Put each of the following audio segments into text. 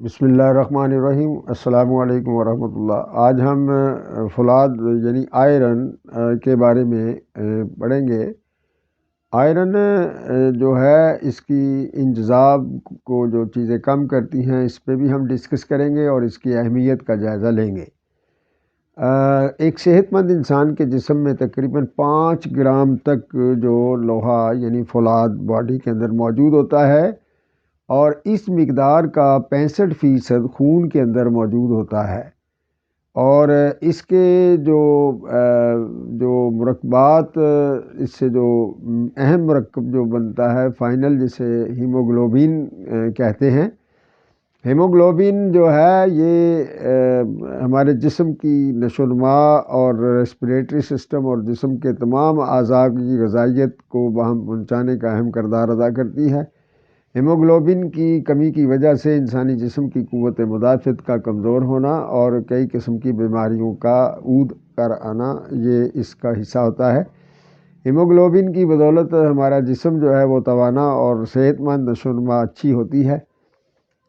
بسم اللہ الرحمن الرحیم۔ السلام علیکم ورحمۃ اللہ۔ آج ہم فولاد یعنی آئرن کے بارے میں پڑھیں گے۔ آئرن جو ہے اس کی انجذاب کو جو چیزیں کم کرتی ہیں اس پہ بھی ہم ڈسکس کریں گے اور اس کی اہمیت کا جائزہ لیں گے۔ ایک صحت مند انسان کے جسم میں تقریباً 5 گرام تک جو لوہا یعنی فولاد باڈی کے اندر موجود ہوتا ہے، اور اس مقدار کا 65% خون کے اندر موجود ہوتا ہے۔ اور اس کے جو مرکبات، اس سے جو اہم مرکب جو بنتا ہے فائنل، جسے ہیموگلوبین کہتے ہیں۔ ہیموگلوبین جو ہے یہ ہمارے جسم کی نشو و نما اور ریسپریٹری سسٹم اور جسم کے تمام اعضاء کی غذائیت کو باہم پہنچانے کا اہم کردار ادا کرتی ہے۔ ہیموگلوبن کی کمی کی وجہ سے انسانی جسم کی قوت مدافعت کا کمزور ہونا اور کئی قسم کی بیماریوں کا عود کر آنا یہ اس کا حصہ ہوتا ہے۔ ہیموگلوبن کی بدولت ہمارا جسم جو ہے وہ توانا اور صحت مند نشو و نما اچھی ہوتی ہے،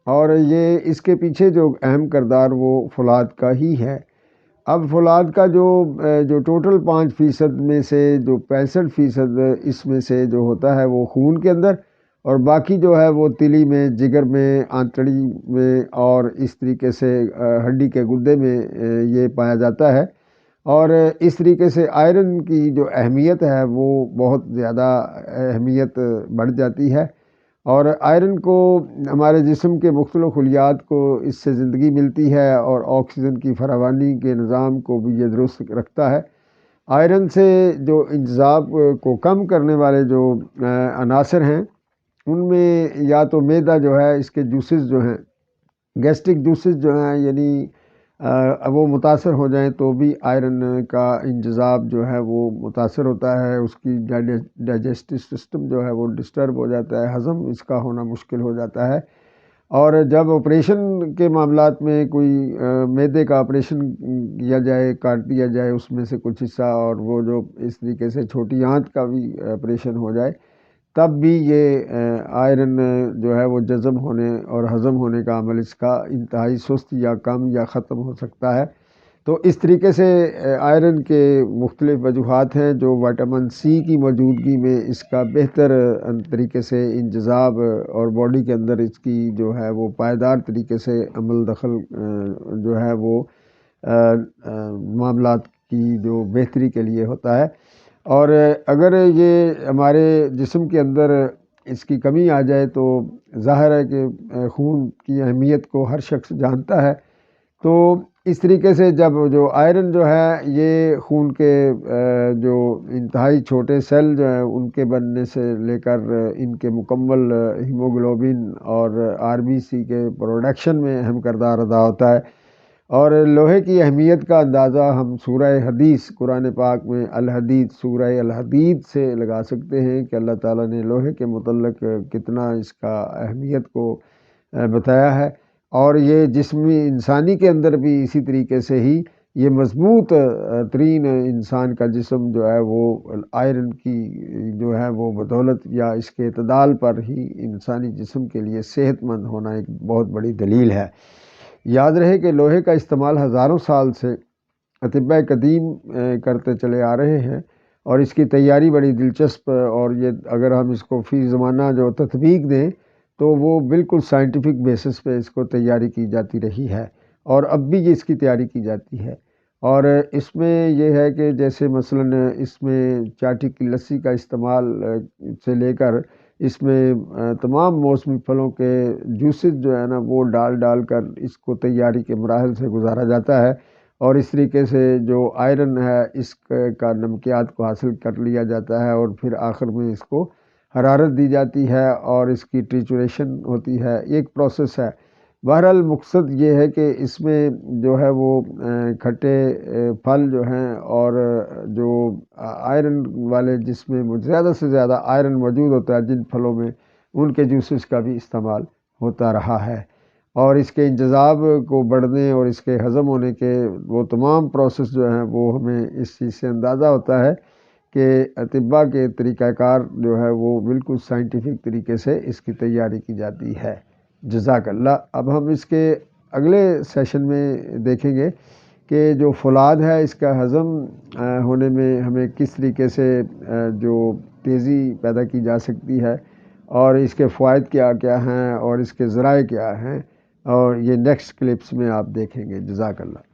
اور یہ اس کے پیچھے جو اہم کردار وہ فولاد کا ہی ہے۔ اب فولاد کا جو ٹوٹل 5% میں سے جو 65% اس میں سے جو ہوتا ہے وہ خون کے اندر، اور باقی جو ہے وہ تلی میں، جگر میں، آنتڑی میں اور اس طریقے سے ہڈی کے گردے میں یہ پایا جاتا ہے۔ اور اس طریقے سے آئرن کی جو اہمیت ہے وہ بہت زیادہ اہمیت بڑھ جاتی ہے، اور آئرن کو ہمارے جسم کے مختلف خلیات کو اس سے زندگی ملتی ہے، اور آکسیجن کی فراوانی کے نظام کو بھی یہ درست رکھتا ہے۔ آئرن سے جو انتظام کو کم کرنے والے جو عناصر ہیں ان میں یا تو معدہ جو ہے، اس کے جوسز جو ہیں، گیسٹرک جوسز جو ہیں، یعنی وہ متاثر ہو جائیں تو بھی آئرن کا انجذاب جو ہے وہ متاثر ہوتا ہے، اس کی ڈائجسٹو سسٹم جو ہے وہ ڈسٹرب ہو جاتا ہے، ہضم اس کا ہونا مشکل ہو جاتا ہے۔ اور جب آپریشن کے معاملات میں کوئی معدے کا آپریشن کیا جائے، کاٹ دیا جائے اس میں سے کچھ حصہ، اور وہ جو اس طریقے سے چھوٹی آنت کا بھی آپریشن ہو جائے، تب بھی یہ آئرن جو ہے وہ جذب ہونے اور ہضم ہونے کا عمل اس کا انتہائی سست یا کم یا ختم ہو سکتا ہے۔ تو اس طریقے سے آئرن کے مختلف وجوہات ہیں جو وٹامن سی کی موجودگی میں اس کا بہتر طریقے سے انجذاب اور باڈی کے اندر اس کی جو ہے وہ پائیدار طریقے سے عمل دخل جو ہے وہ معاملات کی جو بہتری کے لیے ہوتا ہے۔ اور اگر یہ ہمارے جسم کے اندر اس کی کمی آ جائے تو ظاہر ہے کہ خون کی اہمیت کو ہر شخص جانتا ہے۔ تو اس طریقے سے جب جو آئرن جو ہے یہ خون کے جو انتہائی چھوٹے سیل جو ہیں ان کے بننے سے لے کر ان کے مکمل ہیموگلوبن اور آر بی سی کے پروڈکشن میں اہم کردار ادا ہوتا ہے۔ اور لوہے کی اہمیت کا اندازہ ہم سورہ حدیث قرآن پاک میں الحدید، سورہ الحدید سے لگا سکتے ہیں کہ اللہ تعالیٰ نے لوہے کے متعلق کتنا اس کا اہمیت کو بتایا ہے۔ اور یہ جسمی انسانی کے اندر بھی اسی طریقے سے ہی یہ مضبوط ترین انسان کا جسم جو ہے وہ آئرن کی جو ہے وہ بدولت یا اس کے اعتدال پر ہی انسانی جسم کے لیے صحت مند ہونا ایک بہت بڑی دلیل ہے۔ یاد رہے کہ لوہے کا استعمال ہزاروں سال سے اطباء قدیم کرتے چلے آ رہے ہیں، اور اس کی تیاری بڑی دلچسپ، اور یہ اگر ہم اس کو فی زمانہ جو تطبیق دیں تو وہ بالکل سائنٹیفک بیسس پہ اس کو تیاری کی جاتی رہی ہے، اور اب بھی یہ اس کی تیاری کی جاتی ہے۔ اور اس میں یہ ہے کہ جیسے مثلاً اس میں چاٹی کی لسی کا استعمال سے لے کر اس میں تمام موسمی پھلوں کے جوسز جو ہے نا وہ ڈال کر اس کو تیاری کے مراحل سے گزارا جاتا ہے، اور اس طریقے سے جو آئرن ہے اس کا نمکیات کو حاصل کر لیا جاتا ہے، اور پھر آخر میں اس کو حرارت دی جاتی ہے اور اس کی ٹریچوریشن ہوتی ہے، ایک پروسیس ہے۔ بہرحال مقصد یہ ہے کہ اس میں جو ہے وہ کھٹے پھل جو ہیں اور جو آئرن والے جس میں زیادہ سے زیادہ آئرن موجود ہوتا ہے جن پھلوں میں، ان کے جوسز کا بھی استعمال ہوتا رہا ہے، اور اس کے انجذاب کو بڑھنے اور اس کے ہضم ہونے کے وہ تمام پروسیس جو ہیں وہ ہمیں اس چیز سے اندازہ ہوتا ہے کہ اطباء کے طریقہ کار جو ہے وہ بالکل سائنٹیفک طریقے سے اس کی تیاری کی جاتی ہے۔ جزاک اللہ۔ اب ہم اس کے اگلے سیشن میں دیکھیں گے کہ جو فولاد ہے اس کا ہضم ہونے میں ہمیں کس طریقے سے جو تیزی پیدا کی جا سکتی ہے، اور اس کے فوائد کیا کیا ہیں اور اس کے ذرائع کیا ہیں، اور یہ نیکسٹ کلپس میں آپ دیکھیں گے۔ جزاک اللہ۔